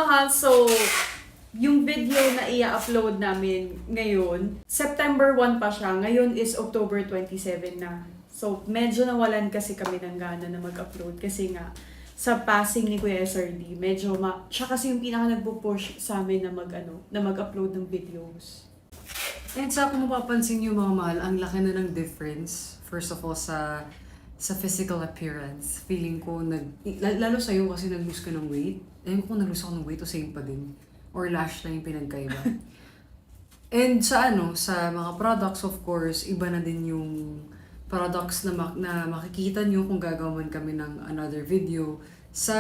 mahal, so yung video na i-upload namin ngayon, September 1 pa siya. Ngayon is October 27 na. So, medyo nawalan kasi kami ng gana na mag-upload kasi nga, sa passing ni Kuya SRD, medyo siya kasi yung pinaka nagpo-push sa amin na mag-upload ng videos. And sa kung mapapansin niyo mga mahal, ang laki na ng difference. First of all, sa physical appearance. Feeling ko, lalo sa'yo kasi nag-lose ka ng weight. Ayun ko kung nag-lose ako ng weight o same pa din. Or lash lang yung pinagkaiba. And sa sa mga products, of course, iba na din yung products na makikita nyo kung gagawin kami ng another video sa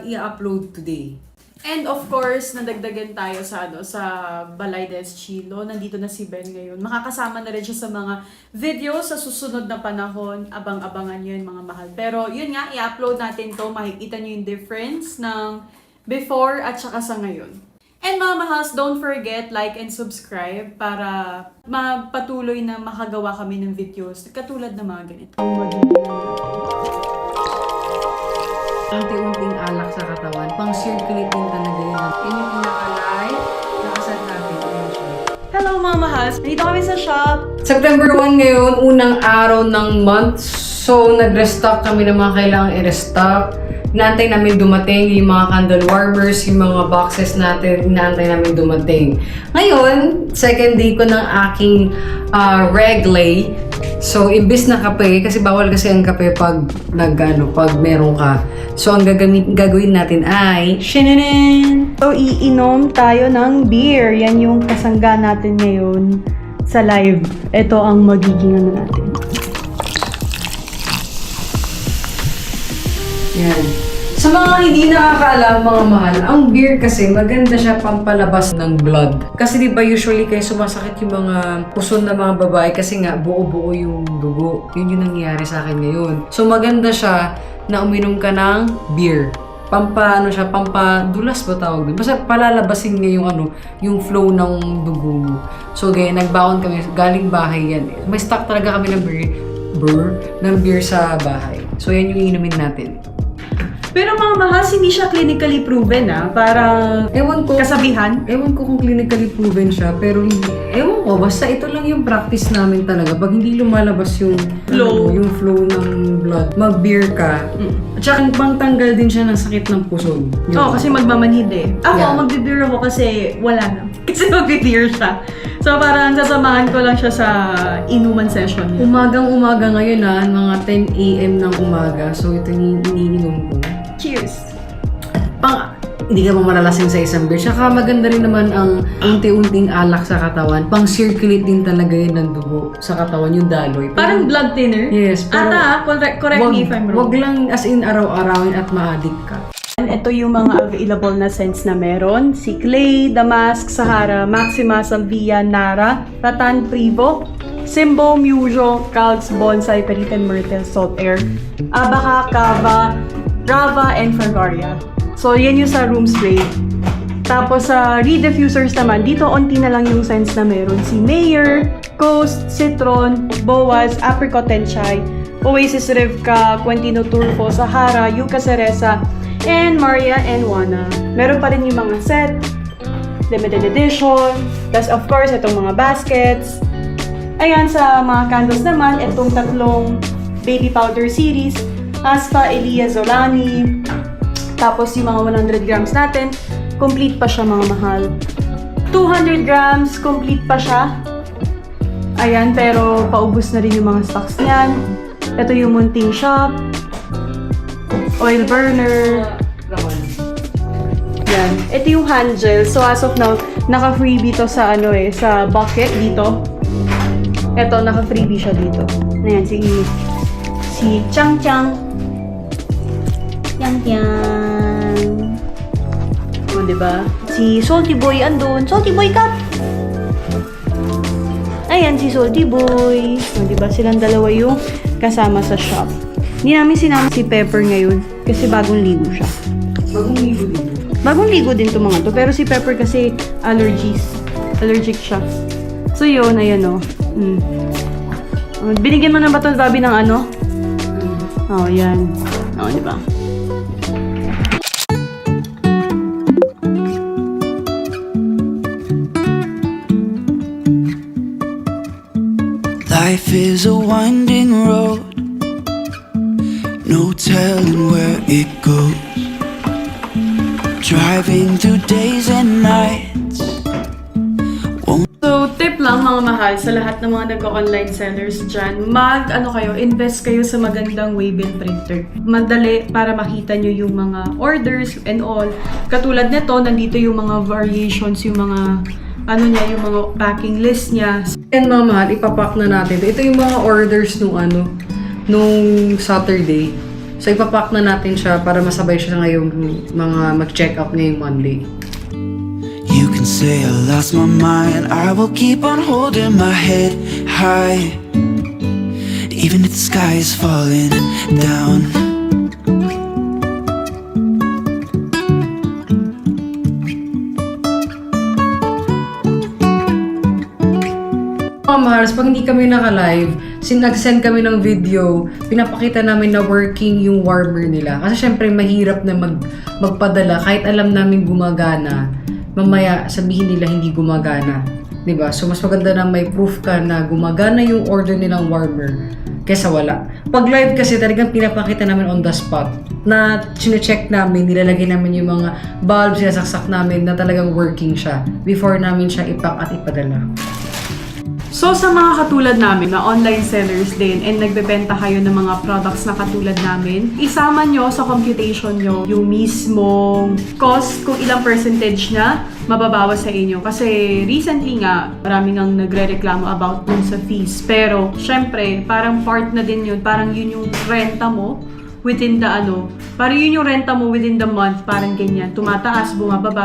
i-upload today. And of course, nadagdagan tayo sa Balay des Chilo. Nandito na si Ben ngayon. Makakasama na rin siya sa mga videos sa susunod na panahon. Abang-abangan nyo yun, mga mahal. Pero yun nga, i-upload natin to. Makikita nyo yung difference ng before at saka sa ngayon. And mga mahals, don't forget, like and subscribe para mapatuloy na makagawa kami ng videos katulad ng mga ganito. Unti-unting alak sa katawan, pang-circulate din talaga yun. Yun yung pinaka-live, nakasad natin. Hello mga mahals! Nandito kami sa shop. September 1 ngayon, unang araw ng month. So, nag-restock kami ng mga kailangang i-restock. Inaantay namin dumating yung mga candle warmers, yung mga boxes natin, inaantay namin dumating. Ngayon, second day ko ng aking reglay. So, imbis na kape, kasi bawal kasi ang kape pag pag meron ka. So, ang gagawin natin ay Shininin! So, iinom tayo ng beer. Yan yung kasangga natin ngayon sa live. Ito ang magiging natin. yan. Sa mga hindi nakakaalam, mga mahal, ang beer kasi maganda siya pampalabas ng blood. Kasi di ba usually kayo sumasakit yung mga puson ng mga babae kasi nga buo-buo yung dugo. Yun yung nangyayari sa akin ngayon. So maganda siya na uminom ka ng beer. Pampadulas ba tawag doon? Basta palalabasin nga yung flow ng dugo mo. So gaya, nagbaon kami, galing bahay yan. May stock talaga kami ng beer sa bahay. So yan yung inumin natin. Pero mga mahals, hindi siya clinically proven Parang Ewan ko kasabihan. Ewan ko kung clinically proven siya, pero ewan ko, basta ito lang yung practice namin talaga. Pag hindi lumalabas yung flow, yung flow ng blood, mag-beer ka. At saka pangtanggal din siya ng sakit ng puson. Oo, kasi magmamanhid Ako, Yeah. magbe-beer ako kasi wala na. Kasi magbe-beer siya. So parang sasamahan ko lang siya sa inuman session niya. Umagang-umaga ngayon mga 10 a.m. ng umaga. So ito yung iniinom ko. Cheers! Hindi ka mamalalasing sa isang beer. Saka maganda rin naman ang unti-unting alak sa katawan. Pang-circulate din talaga yun ng dugo sa katawan, yung daloy. Parang blood thinner? Yes. Pero correct me if I'm wrong. Wag lang as in araw-arawin at ma-addict ka. Ito yung mga available na scents na meron. Si Clay, Damask, Sahara, Maxima, Salvia, Nara, Rattan, Privo, Simbo, Mujo, Calx, Bonsai, Peritan, Myrtle, Salt Air, Abaca, Cava, Rava, and Fergaria. So, yan yung sa room spray. Tapos sa reed diffusers naman, dito onti na lang yung scents na meron. Si Mayor, Coast, Citron, Boaz, Apricot and Chai, Oasis Rivka, Quentino Turfo, Sahara, Yucca Cereza, and Maria and Juana. Meron pa rin yung mga set, limited edition, plus of course, itong mga baskets. Ayan, sa mga candles naman, itong tatlong baby powder series, Aspa, Elia, Zolani. Tapos yung mga 100 grams natin, complete pa siya mga mahal. 200 grams, complete pa siya. Ayan, pero paubos na rin yung mga stocks niyan. Ito yung Munting Shop, oil burner. Yan. Ito yung hand gel. So as of now, naka-freebie to sa sa bucket dito. Ito, naka-freebie siya dito. Ayan, si Chang Chang. Yang. O, diba? Si Salty Boy andun. Salty Boy Cup! Ayan, si Salty Boy. O, diba? Silang dalawa yung kasama sa shop. Hindi namin sinama si Pepper ngayon kasi bagong ligo siya. Bagong ligo din. Bagong ligo din to mga to. Pero si Pepper kasi allergic siya. So yun, ayan o. Binigyan mo na ba ito, Bobby, ng ano? Oh, yan. Oh, di ba? Life is a winding road, no telling where it goes. Driving through days and nights. So, tip lang mga mahal sa lahat ng mga nag-online sellers dyan, invest kayo sa magandang waybill printer. Madali para makita nyo yung mga orders and all. Katulad nito, nandito yung mga variations, yung mga yung mga packing list niya. And mga mahal, ipapack na natin. Ito yung mga orders nung Saturday. So ipapack na natin siya para masabay siya ngayong mga mag-check up ngayong Monday. You can say I lost my mind, I will keep on holding my head high, even if the sky is falling down. Mga mahals, pag hindi kami naka-live, nag-send kami ng video, pinapakita namin na working yung warmer nila. Kasi syempre mahirap na magpadala kahit alam namin gumagana. Mamaya sabihin nila hindi gumagana. 'Di ba? So mas maganda na may proof ka na gumagana yung order nilang warmer kaysa wala. Pag live kasi talagang pinapakita namin on the spot na chine-check namin, nilalagay namin yung mga bulbs, sinasaksak namin na talagang working siya before namin siya ipack at ipadala. So, sa mga katulad namin na online sellers din and nagbebenta kayo ng mga products na katulad namin, isama nyo sa computation nyo yung mismong cost kung ilang percentage na mababawas sa inyo. Kasi recently nga, maraming ang nagre-reklamo about dun sa fees. Pero, syempre, parang part na din yun. Parang yun yung renta mo within the parang yun yung renta mo within the month, parang ganyan. Tumataas, bumababa,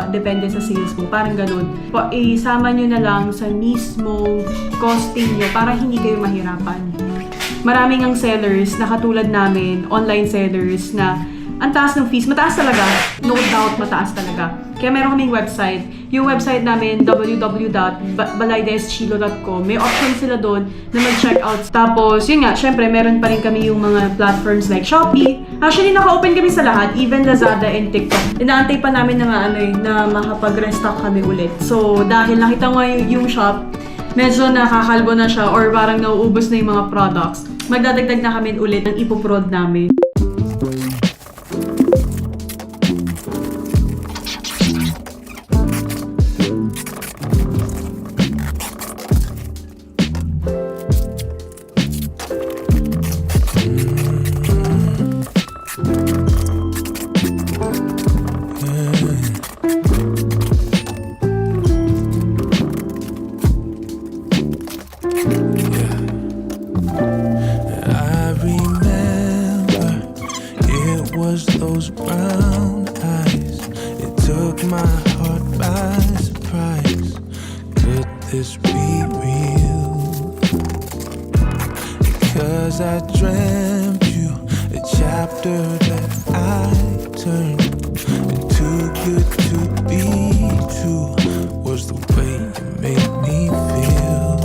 depende sa sales mo, parang ganun. Isama nyo na lang sa mismong costing nyo para hindi kayo mahirapan. Maraming ang sellers na katulad namin, online sellers na ang taas ng fees, mataas talaga. No doubt, mataas talaga. Kaya meron kaming website. Yung website namin, www.balaydeskilo.com. May option sila doon na mag-check out. Tapos, yun nga, syempre, meron pa rin kami yung mga platforms like Shopee. Actually, naka-open kami sa lahat, even Lazada and TikTok. Inaantay pa namin na makapag-restock kami ulit. So, dahil nakita mo yung shop, medyo nakakalbo na siya or parang nauubos na yung mga products, magdadagdag na kami ulit ng ipoprod namin. Those brown eyes, it took my heart by surprise. Could this be real? Because I dreamt you, a chapter that I turned. And too good to be true was the way you made me feel.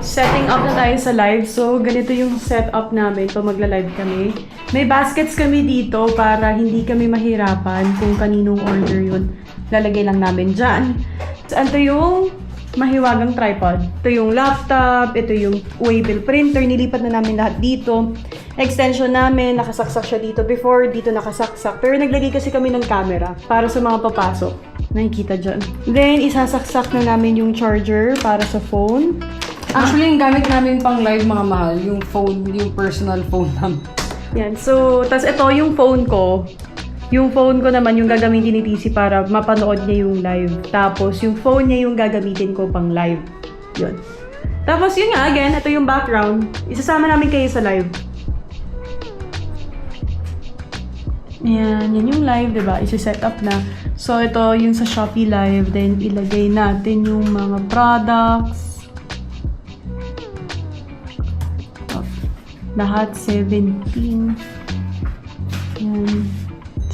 Setting up na tayo sa live. So, ganito yung setup namin pag magla-live kami. May baskets kami dito para hindi kami mahirapan kung kaninong order yun. Lalagay lang namin dyan. So, ito yung mahiwagang tripod. Ito yung laptop, ito yung waybill printer. Nilipat na namin lahat dito. Extension namin, nakasaksak siya dito. Before, dito nakasaksak. Pero naglagay kasi kami ng camera para sa mga papasok. Nakikita dyan. Then, isasaksak na namin yung charger para sa phone. Actually, yung gamit namin pang live mga mahal, yung phone, yung personal phone namin. Yan. So, tas ito yung phone ko. Yung phone ko naman yung gagamitin ni TC para mapanood niya yung live. Tapos, yung phone niya yung gagamitin ko pang live. Yun. Tapos, yun nga, again, ito yung background. Isasama namin kayo sa live. Yan. Yan yung live, diba? Isi-set up na. So, ito yung sa Shopee Live. Then, ilagay natin yung mga products. Lahat 17. Yan.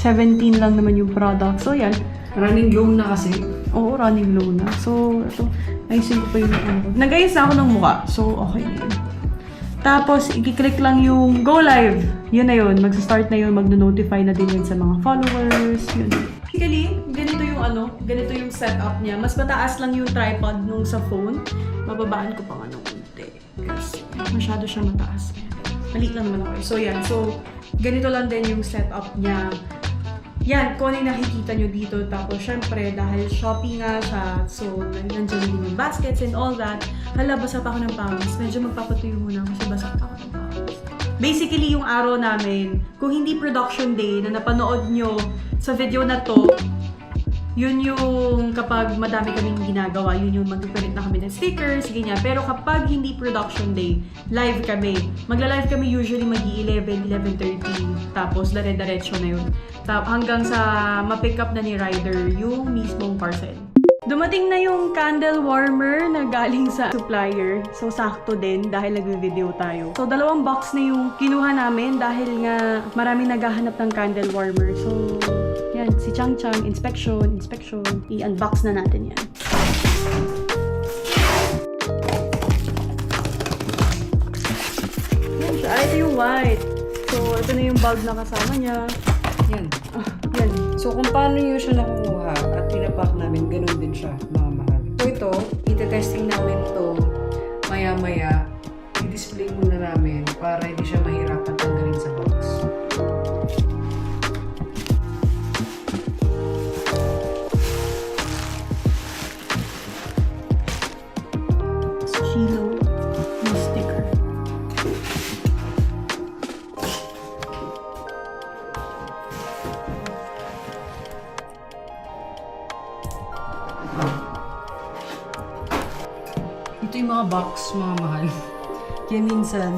17 lang naman yung product. So, yan. Running low na kasi. Oo, running low na. So, ito, ayusin ko pa yung ano ko. Nag-ayos na ako ng mukha. So, okay na yun. Tapos, i-click lang yung go live. Yun na yun. Mag-start na yun. Mag-notify na din yun sa mga followers. Yun. Basically, ganito yung setup niya. Mas mataas lang yung tripod nung sa phone. Mababaan ko pa nga ng konti. Kasi masyado siya mataas. Maliit lang naman ako. So, yan. So, ganito lang din yung setup niya. Yan, kung ano yung nakikita nyo dito. Tapos, syempre, dahil Shopee nga siya, so, nandiyan din yung baskets and all that. Hala, basa pa ako ng pawis. Medyo magpapatuyo muna kasi basa pa ako ng pawis. Basically, yung araw namin, kung hindi production day na napanood nyo sa video na to, yun yung kapag madami kaming ginagawa, yun yung magpiprint na kami ng stickers, ganyan. Pero kapag hindi production day, live kami. Magla-live kami usually mag-11, 11:30. Tapos dire-diretso na yun. Hanggang sa ma-pick up na ni rider yung mismong parcel. Dumating na yung candle warmer na galing sa supplier. So, sakto din dahil nagve-video tayo. So, 2 box na yung kinuha namin dahil nga maraming naghahanap ng candle warmer. So, yan. Si Chang Chang, inspection. I-unbox na natin yan. Yan siya. Ito yung white. So, ito na yung bulb na kasama niya. Yan. Yan. So, kung paano nyo siya nakukuha at pinapack namin, ganun din siya, mga mahal. So, ito, ita-testing namin ito maya-maya. I-display muna namin para hindi siya mahirapan tanggalin sa box. Chilo na sticker. Ito yung mga box, mga mahal. Kaya minsan,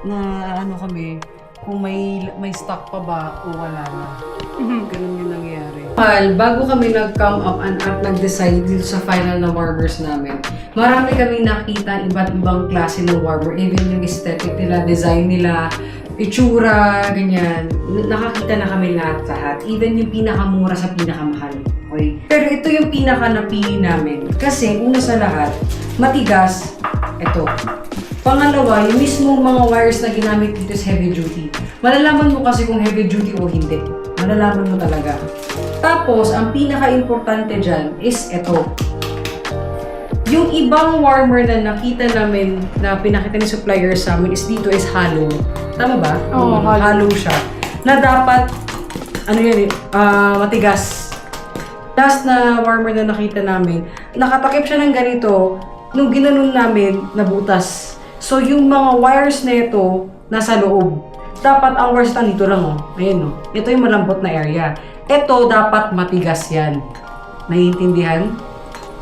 na ano kami, kung may stock pa ba o wala na. Ganun yung nangyayari. Mahal, bago kami nag-come up at nag-decide dito sa final na warmers namin, marami kaming nakita iba't ibang klase ng warmer. Even yung aesthetic nila, design nila, itsura, ganyan. Nakakita na kami lahat. Even yung pinakamura sa pinakamahal. Okay? Pero ito yung pinaka-napili namin. Kasi, una sa lahat, matigas. Ito. Pangalawa, yung mismong mga wires na ginamit dito is heavy duty. Malalaman mo kasi kung heavy duty o hindi. Malalaman mo talaga. Tapos, ang pinaka-importante dyan is ito. Yung ibang warmer na nakita namin, na pinakita ni supplier sa amin is dito is hollow. Tama ba? Oo, hollow siya. Na dapat, ano yan matigas. Last na warmer na nakita namin, nakatakip siya ng ganito, nung ginanon namin, nabutas. So, yung mga wires na ito, nasa loob. Dapat ang wires na dito lang, oh. Ayan, oh. Ito yung malambot na area. Ito, dapat matigas yan. Naiintindihan?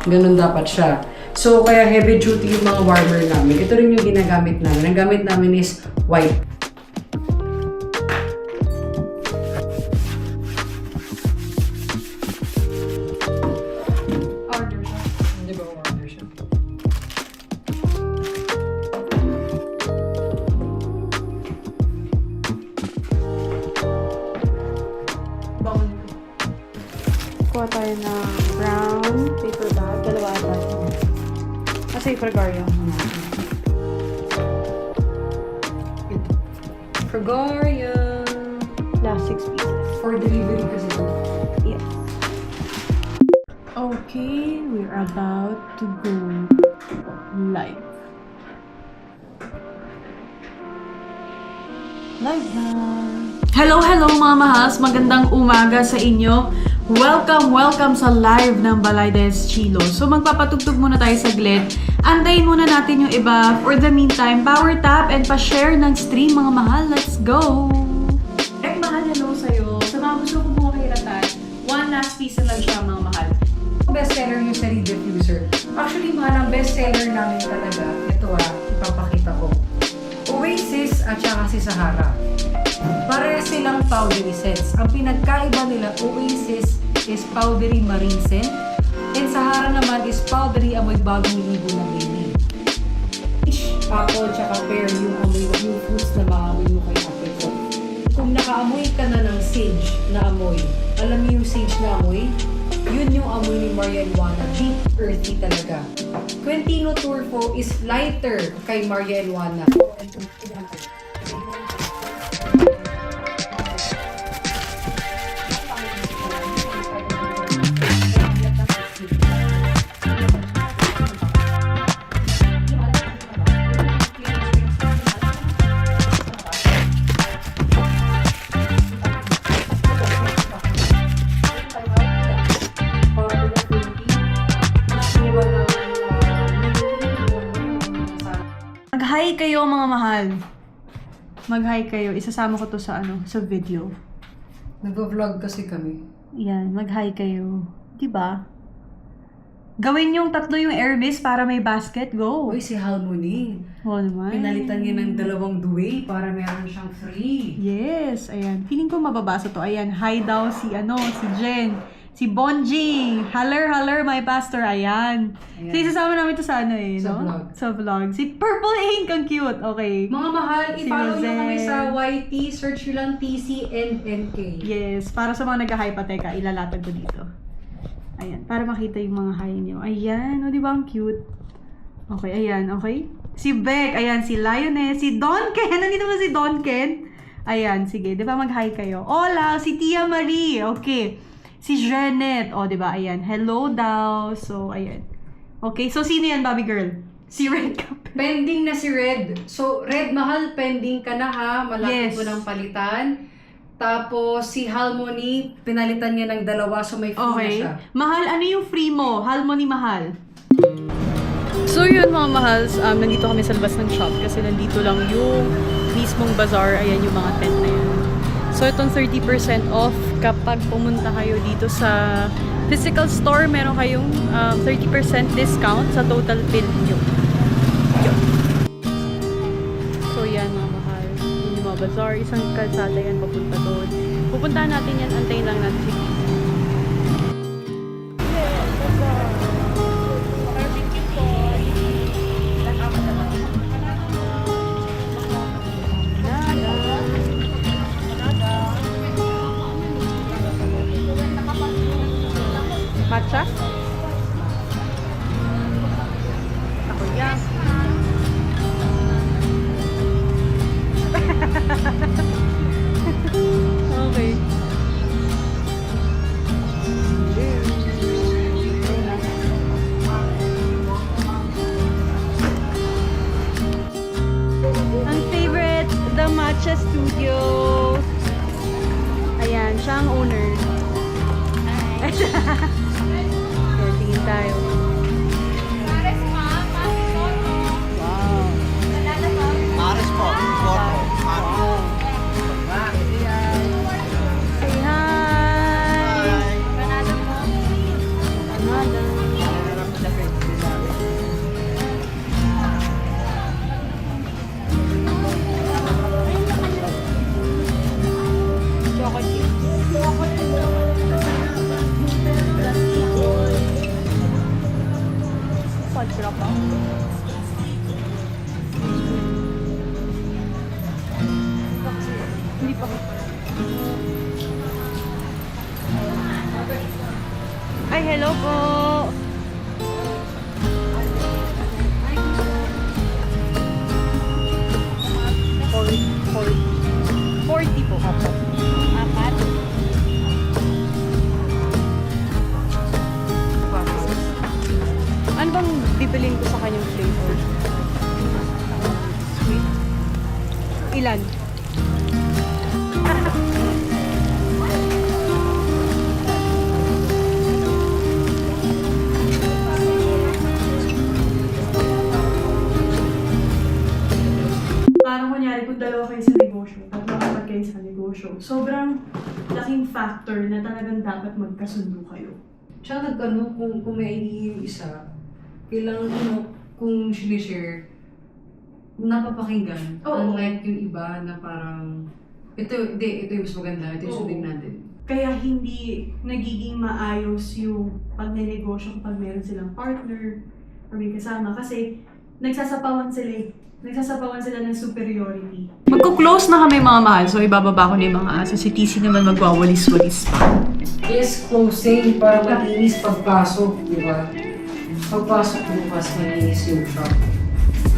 Ganun dapat siya. So, kaya heavy duty yung mga warmer namin. Ito rin yung ginagamit namin. Ang gamit namin is white. Order siya. Hindi ba order siya? Bawal. Kuha tayo ng brown paper bag. 2 ata. Kasi Fragario. Fragaria! Last 6 pieces. For delivery kasi ito. Yes. Okay, we're about to go live. Live na! Hello mga mahals! Magandang umaga sa inyo. Welcome sa live ng Balaydes Chilo. So magpapatugtog muna tayo saglit. Antayin muna natin yung iba. For the meantime, power tap and pa-share ng stream mga mahal. Let's go! Mahal, hello sa'yo. Sa mga gusto ko mga kahiratan, 1 last piece lang siya mga mahal. Bestseller yung sa Reed Diffuser. Actually, mahal ang bestseller namin talaga. Ito ipapakita ko. Oasis at saka si Sahara. Pareha silang powdery scents. Ang pinagkaiba nila, Oasis is powdery marine scent, and Sahara naman is powdery amoy bagong ligo na baby. Peach, apple, tsaka pear yung amoy yung fruits na maamoy mo kay apple ko. Kung nakaamoy ka na ng sage na amoy, alam mo yung sage na amoy? Yun yung amoy ni Maria Elwana. Deep earthy talaga. Quentino Turfo is lighter kay Maria Elwana. Mag-hi kayo mga mahal. Mag-hi kayo. Isasama ko to sa sa video. Nag-vlog kasi kami. Yan, mag-hi kayo. Diba? Gawin yung tatlo yung Airbase para may basket. Go! Uy, si Halmoni. Oo naman. Pinalitan niya ng 2 duway para meron siyang free. Yes, ayan. Feeling ko mababasa to. Ayan, hi daw si si Jen. Si Bonji. Haller, my pastor. Ayan. Ayan. So, isasama namin to sa Sa no? vlog. Sa vlog. Si Purple Ink, ang cute. Okay. Mga mahal, Si i-follow nyo Rosel. kami sa YT. Search nyo lang TCNNK. Yes, para sa mga nag-hi pa, teka, ilalatag ko dito. Ayan, para makita yung mga hi nyo. Ayan, di ba ang cute? Okay, ayan, okay. Si Beck, ayan, si Lioness, si Don Ken. Nandito ba si Don Ken? Ayan, sige, di ba mag-hi kayo? Hola, si Tia Marie, okay. Si Janet, di ba, ayan, hello daw. So, ayan. Okay, so sino yan, Bobby Girl? Si Red Cup. Pending na si Red. So, Red, mahal, pending ka na ha. Malapit Yes. mo ng palitan. Tapos, si Halmoni, pinalitan niya ng 2, so may free na Okay. siya. Mahal, ano yung free mo? Halmoni mahal. So yun mga mahals, nandito kami sa labas ng shop kasi nandito lang yung mismong bazaar. Ayan yung mga tent na yan. So itong 30% off kapag pumunta kayo dito sa physical store, meron kayong 30% discount sa total bill nyo. Yun. So yan mga mahal, yun yung mga bazaar. Isang kalsada yan papunta doon. Pupuntahan natin yan, antayin lang natin. Matcha? Takoyaki. Okay. Ang favorite, the Matcha Studio. Ayan, siya ang owner. Ayan, tingin tayo. Wow. Pares po, Porto. Wow. Say hi! Granada. Choco chip. Padra pa. Hindi pa. Ay, hello po! Forty po. Apat. Ano bang bibilin ko sa kanyang flavor? Sweet. Ilan? Parang kunyari kung dalawa kayo sa negosyo, tatlo kayo sa negosyo, sobrang laking factor na talagang dapat magkasundo kayo. Tsaka kung may idea yung isa, kailangan kung sinishare, napapakinggan. Oo. Unlike yung iba na parang, ito yung mas maganda, ito yung Oo. sundin natin. Kaya hindi nagiging maayos yung pagnenegosyo kapag meron silang partner or may kasama kasi nagsasapawan sila eh. Nagsasabawan sila ng superiority. Magko-close na kami mga mahal, so ibababa ko na yung mga aso. Si TC naman magwawalis-walis pa. Yes, closing para malinis pagpasok, di ba? Pagpasok bukas, malinis yung shop.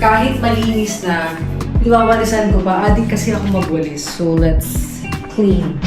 Kahit malinis na, iwawalisan ko pa. Adik kasi ako magwalis. So, let's clean.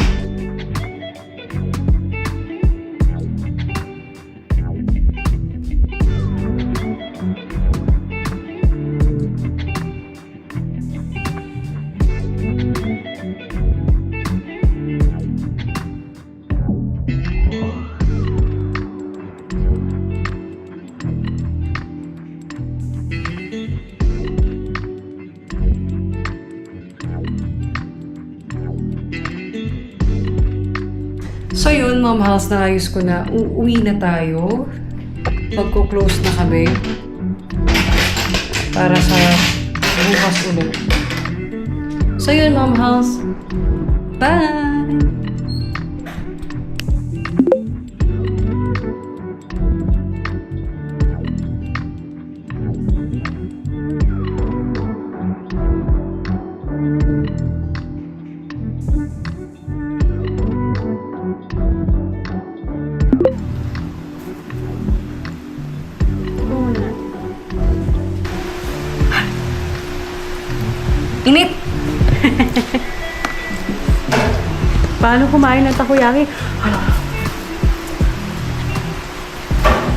So yun, Mom House, naayos ko na. Uuwi na tayo. Magko-close na kami. Para sa bukas ulit. So yun, Mom House. Bye! Init! Paano kumain ng takoyaki?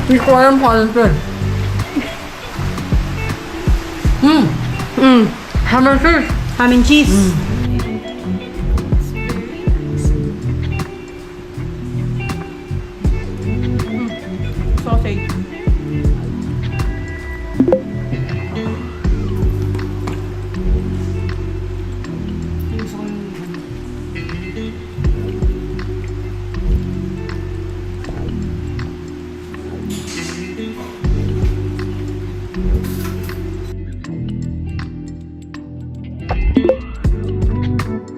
Hindi ko alam kung ano ito. Hammer fish! Ham and cheese. Sausage.